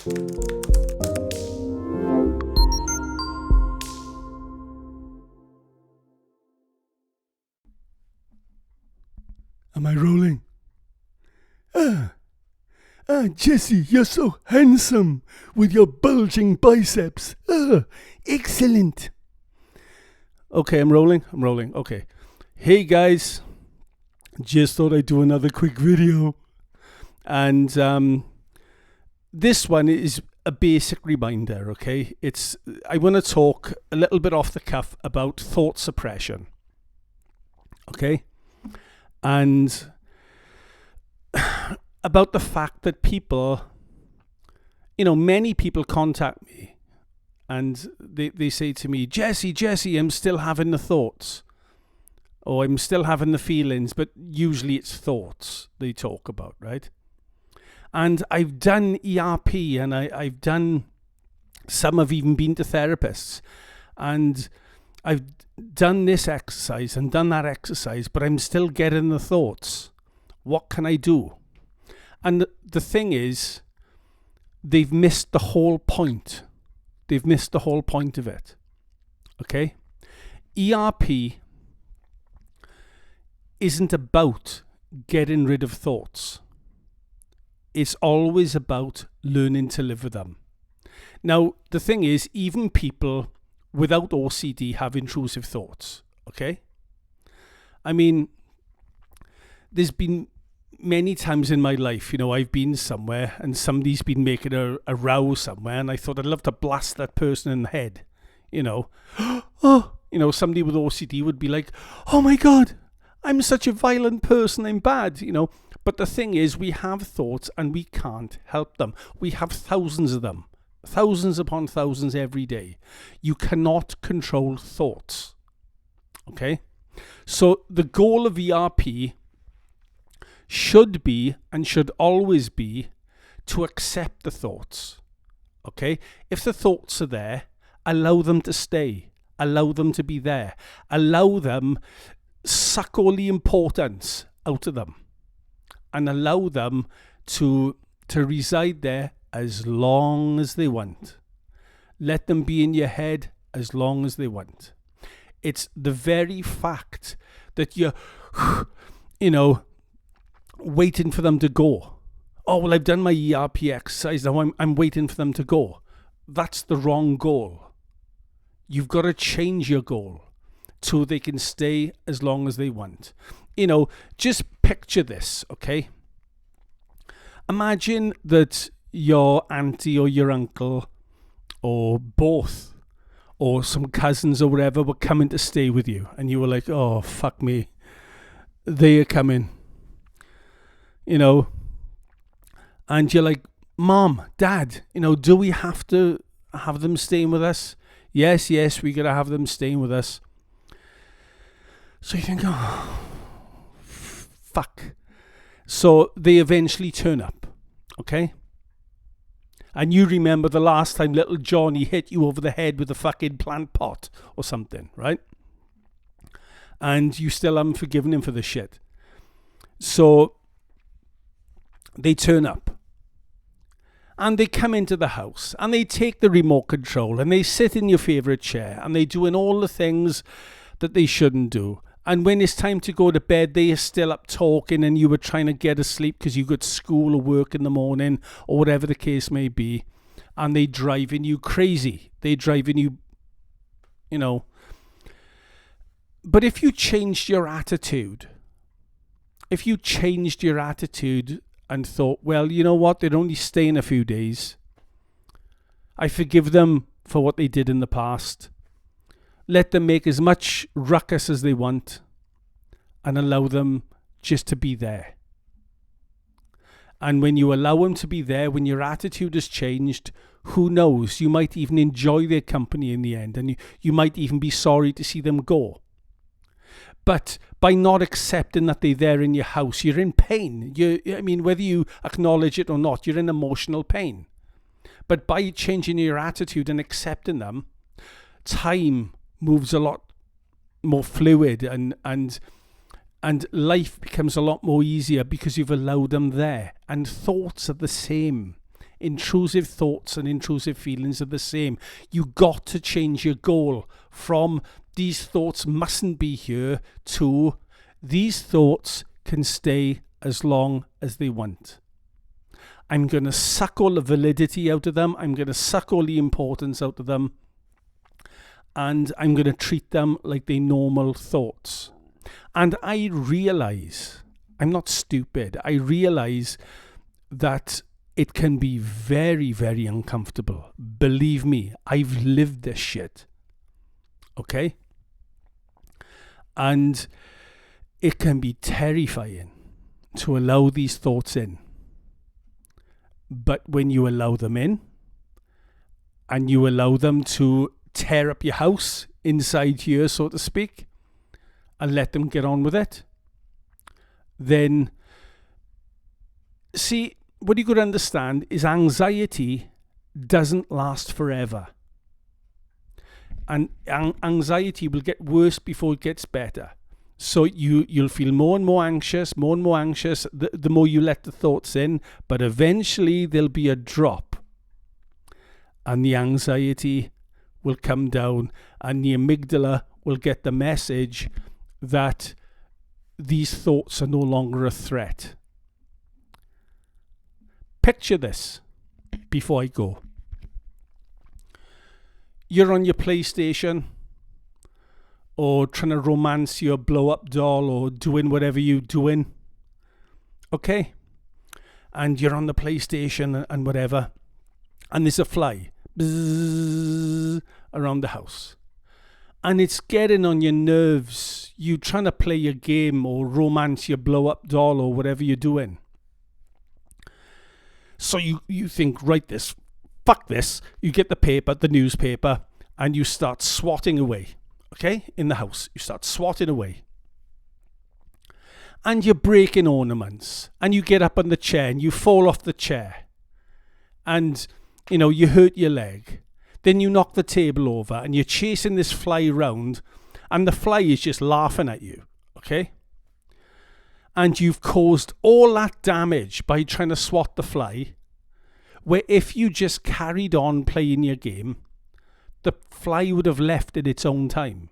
Am I rolling? Jesse, you're so handsome with your bulging biceps. Excellent. Okay, I'm rolling. Okay. Hey guys, just thought I'd do another quick video. And this one is a basic reminder, okay? I want to talk a little bit off the cuff about thought suppression. Okay? And about the fact that people, many people contact me and they say to me, Jesse, I'm still having the thoughts. Or I'm still having the feelings, but usually it's thoughts they talk about, right? And I've done ERP and I've done, some have even been to therapists. And I've done this exercise and done that exercise, but I'm still getting the thoughts. What can I do? And the thing is, they've missed the whole point. They've missed the whole point of it. Okay? ERP isn't about getting rid of thoughts. It's always about learning to live with them. Now, the thing is, even people without OCD have intrusive thoughts. Okay? I mean, there's been many times in my life, I've been somewhere and somebody's been making a row somewhere and I thought I'd love to blast that person in the head, somebody with OCD would be like, oh my God, I'm such a violent person, I'm bad, But the thing is, we have thoughts and we can't help them. We have thousands of them, thousands upon thousands every day. You cannot control thoughts, okay? So the goal of ERP should be and should always be to accept the thoughts, okay? If the thoughts are there, allow them to stay, allow them to be there, allow them, suck all the importance out of them and allow them to reside there as long as they want. Let them be in your head as long as they want. It's the very fact that you're, waiting for them to go. Oh, well, I've done my ERP exercise. Now I'm waiting for them to go. That's the wrong goal. You've got to change your goal so they can stay as long as they want. Just picture this, okay? Imagine that your auntie or your uncle or both or some cousins or whatever were coming to stay with you and you were like, oh, fuck me. They are coming. And you're like, Mom, Dad, do we have to have them staying with us? Yes, we got to have them staying with us. So you think, oh, fuck. So they eventually turn up, okay? And you remember the last time little Johnny hit you over the head with a fucking plant pot or something, right? And you still haven't forgiven him for the shit. So they turn up. And they come into the house and they take the remote control and they sit in your favourite chair and they doing all the things that they shouldn't do. And when it's time to go to bed, they are still up talking and you were trying to get asleep because you got school or work in the morning or whatever the case may be. And they driving you crazy. They driving you, But if you changed your attitude, and thought, well, you know what, they're only staying a few days. I forgive them for what they did in the past. Let them make as much ruckus as they want and allow them just to be there. And when you allow them to be there, when your attitude has changed, who knows, you might even enjoy their company in the end and you might even be sorry to see them go. But by not accepting that they're there in your house, you're in pain. Whether you acknowledge it or not, you're in emotional pain. But by changing your attitude and accepting them, time moves a lot more fluid and life becomes a lot more easier because you've allowed them there. And thoughts are the same. Intrusive thoughts and intrusive feelings are the same. You got to change your goal from these thoughts mustn't be here to these thoughts can stay as long as they want. I'm going to suck all the validity out of them. I'm going to suck all the importance out of them. And I'm going to treat them like they're normal thoughts. And I realize, I'm not stupid, I realize that it can be very, very uncomfortable. Believe me, I've lived this shit. Okay? And it can be terrifying to allow these thoughts in. But when you allow them in, and you allow them to tear up your house inside here, so to speak, and let them get on with it, then, see, what you could understand is anxiety doesn't last forever. And anxiety will get worse before it gets better. So you'll feel more and more anxious, the more you let the thoughts in, but eventually there'll be a drop and the anxiety will come down and the amygdala will get the message that these thoughts are no longer a threat. Picture this before I go. You're on your PlayStation or trying to romance your blow-up doll or doing whatever you're doing. Okay? And you're on the PlayStation and whatever. And there's a fly bzzz, around the house. And it's getting on your nerves. You trying to play your game or romance your blow-up doll or whatever you're doing. So you think, right, fuck this. You get the newspaper, and you start swatting away. Okay? In the house. You start swatting away. And you're breaking ornaments. And you get up on the chair and you fall off the chair. And, you hurt your leg. Then you knock the table over and you're chasing this fly around. And the fly is just laughing at you. Okay? And you've caused all that damage by trying to swat the fly. Where if you just carried on playing your game, the fly would have left at its own time.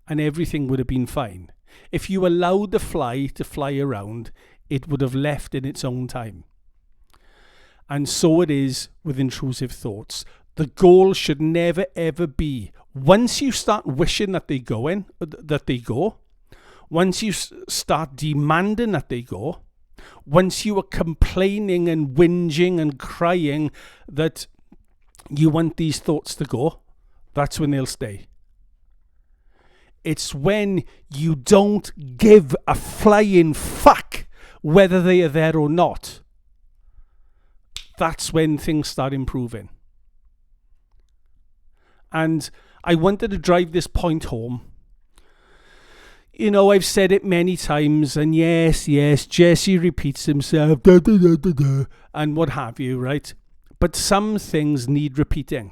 And everything would have been fine. If you allowed the fly to fly around, it would have left in its own time. And so it is with intrusive thoughts. The goal should never ever be, once you start wishing that they go, once you start demanding that they go, once you are complaining and whinging and crying that you want these thoughts to go, that's when they'll stay. It's when you don't give a flying fuck whether they are there or not. That's when things start improving. And I wanted to drive this point home. I've said it many times, and yes, Jesse repeats himself, and what have you, right? But some things need repeating.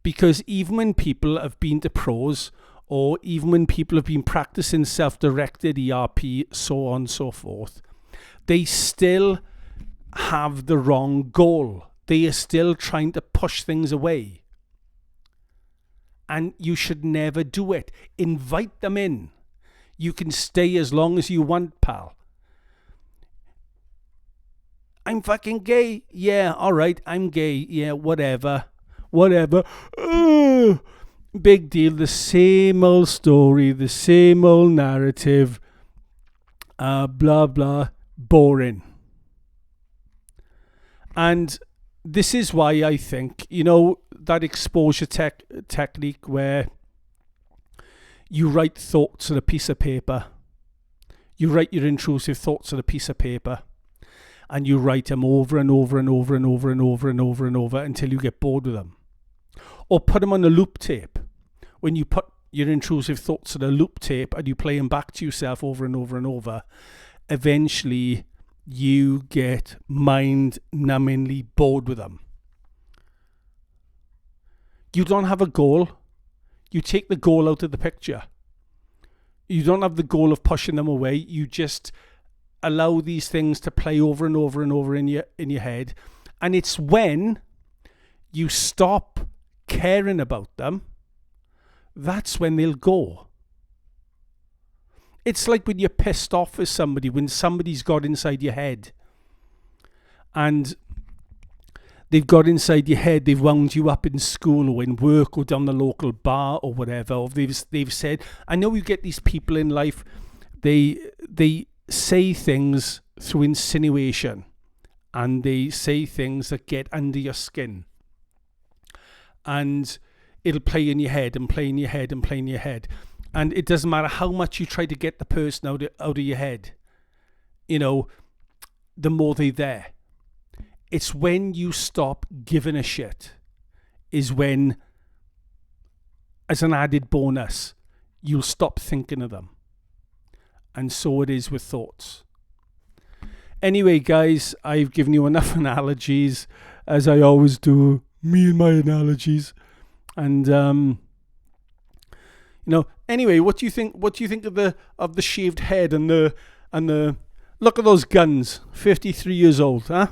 Because even when people have been to pros, or even when people have been practicing self-directed ERP, so on and so forth, they still have the wrong goal. They are still trying to push things away. And you should never do it. Invite them in. You can stay as long as you want, pal. I'm fucking gay. Yeah, all right, I'm gay. Yeah, whatever. Big deal. The same old story, the same old narrative. Blah, blah. Boring. And this is why I think, that exposure technique where you write thoughts on a piece of paper. You write your intrusive thoughts on a piece of paper. And you write them over and over and over and over and over and over and over until you get bored with them. Or put them on a loop tape. When you put your intrusive thoughts on a loop tape and you play them back to yourself over and over and over, eventually you get mind-numbingly bored with them. You don't have a goal. You take the goal out of the picture. You don't have the goal of pushing them away. You just allow these things to play over and over and over in your head. And it's when you stop caring about them, that's when they'll go. It's like when you're pissed off with somebody, when somebody's got inside your head and they've got inside your head, they've wound you up in school or in work or down the local bar or whatever, or they've said, I know you get these people in life, they say things through insinuation and they say things that get under your skin. And it'll play in your head and play in your head and play in your head. And it doesn't matter how much you try to get the person out of your head, you know, the more they're there. It's when you stop giving a shit is when, as an added bonus, you'll stop thinking of them. And so it is with thoughts. Anyway, guys, I've given you enough analogies, as I always do, me and my analogies. And anyway, what do you think of the shaved head and the look at those guns, 53 years old, huh?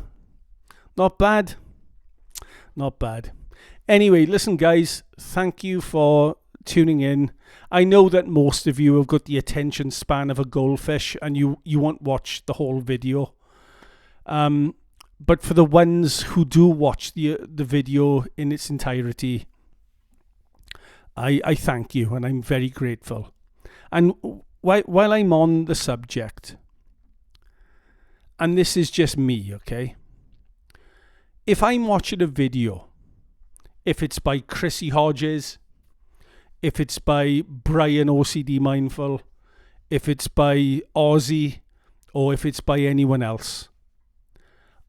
Not bad. Not bad. Anyway, listen guys, thank you for tuning in. I know that most of you have got the attention span of a goldfish and you won't watch the whole video. But for the ones who do watch the video in its entirety, I thank you and I'm very grateful. And while I'm on the subject, and this is just me, okay? If I'm watching a video, if it's by Chrissy Hodges, if it's by Brian OCD Mindful, if it's by Ozzy, or if it's by anyone else,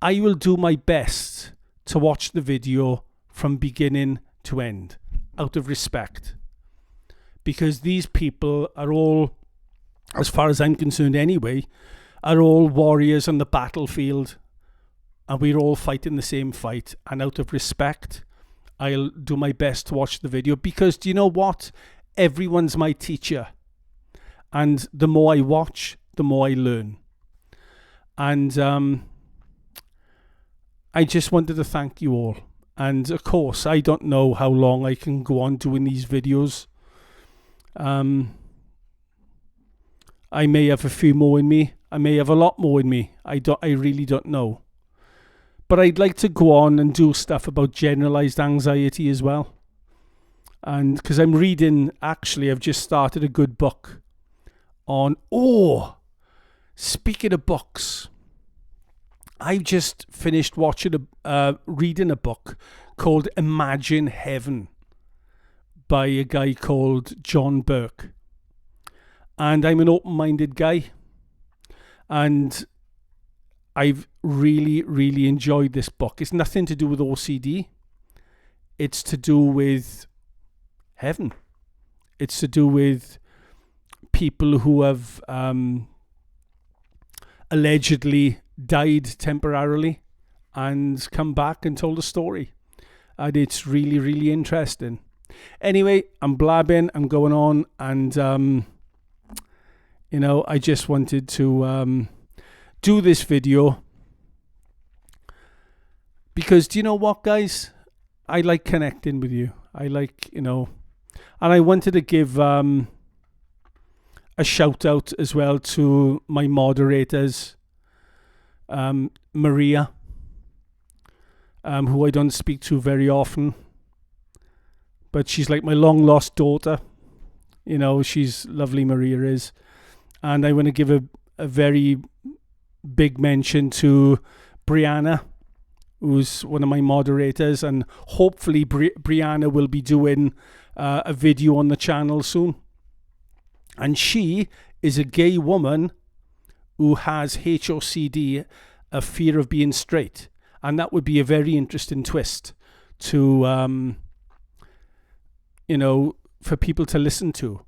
I will do my best to watch the video from beginning to end, out of respect. Because these people are all, as far as I'm concerned anyway, are all warriors on the battlefield. And we're all fighting the same fight. And out of respect, I'll do my best to watch the video. Because do you know what? Everyone's my teacher. And the more I watch, the more I learn. And I just wanted to thank you all. And of course, I don't know how long I can go on doing these videos. I may have a few more in me. I may have a lot more in me. I really don't know. But I'd like to go on and do stuff about generalized anxiety as well. And because I'm reading, actually, I've just started a good book on, speaking of books, I've just finished reading a book called Imagine Heaven by a guy called John Burke. And I'm an open-minded guy. And I've really, really enjoyed this book. It's nothing to do with OCD. It's to do with heaven. It's to do with people who have allegedly died temporarily and come back and told a story. And it's really, really interesting. Anyway, I'm blabbing, I'm going on, and I just wanted to do this video because do you know what, guys? I like connecting with you. I like, and I wanted to give a shout out as well to my moderators, Maria, who I don't speak to very often, but she's like my long lost daughter. She's lovely, Maria is. And I want to give a very big mention to Brianna, who's one of my moderators, and hopefully Brianna will be doing a video on the channel soon. And she is a gay woman who has HOCD, a fear of being straight, and that would be a very interesting twist to for people to listen to.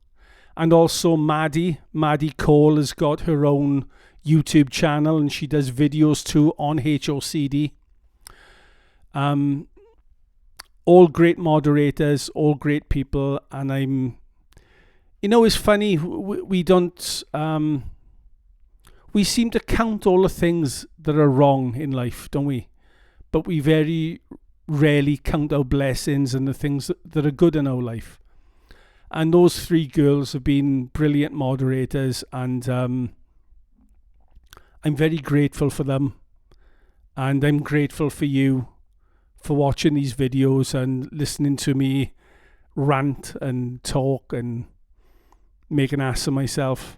And also Maddie Cole has got her own YouTube channel and she does videos too on HOCD. All great moderators, all great people, and I'm, it's funny, we don't, we seem to count all the things that are wrong in life, don't we? but we very rarely count our blessings and the things that are good in our life. And those 3 girls have been brilliant moderators, and I'm very grateful for them. And I'm grateful for you for watching these videos and listening to me rant and talk and make an ass of myself.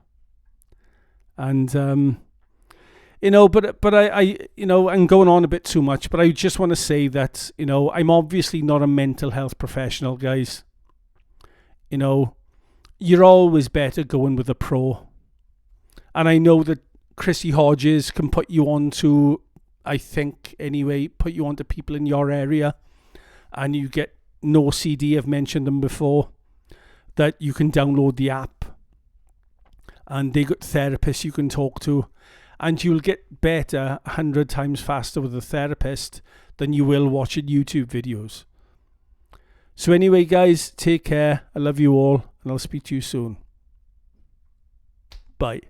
And but I I'm going on a bit too much, but I just want to say that, I'm obviously not a mental health professional, guys. You're always better going with a pro. And I know that Chrissy Hodges can put you on to, I think anyway, put you on to people in your area, and you get no CD, I've mentioned them before, that you can download the app, and they got therapists you can talk to, and you'll get better 100 times faster with a therapist than you will watching YouTube videos. So anyway, guys, take care. I love you all, and I'll speak to you soon. Bye.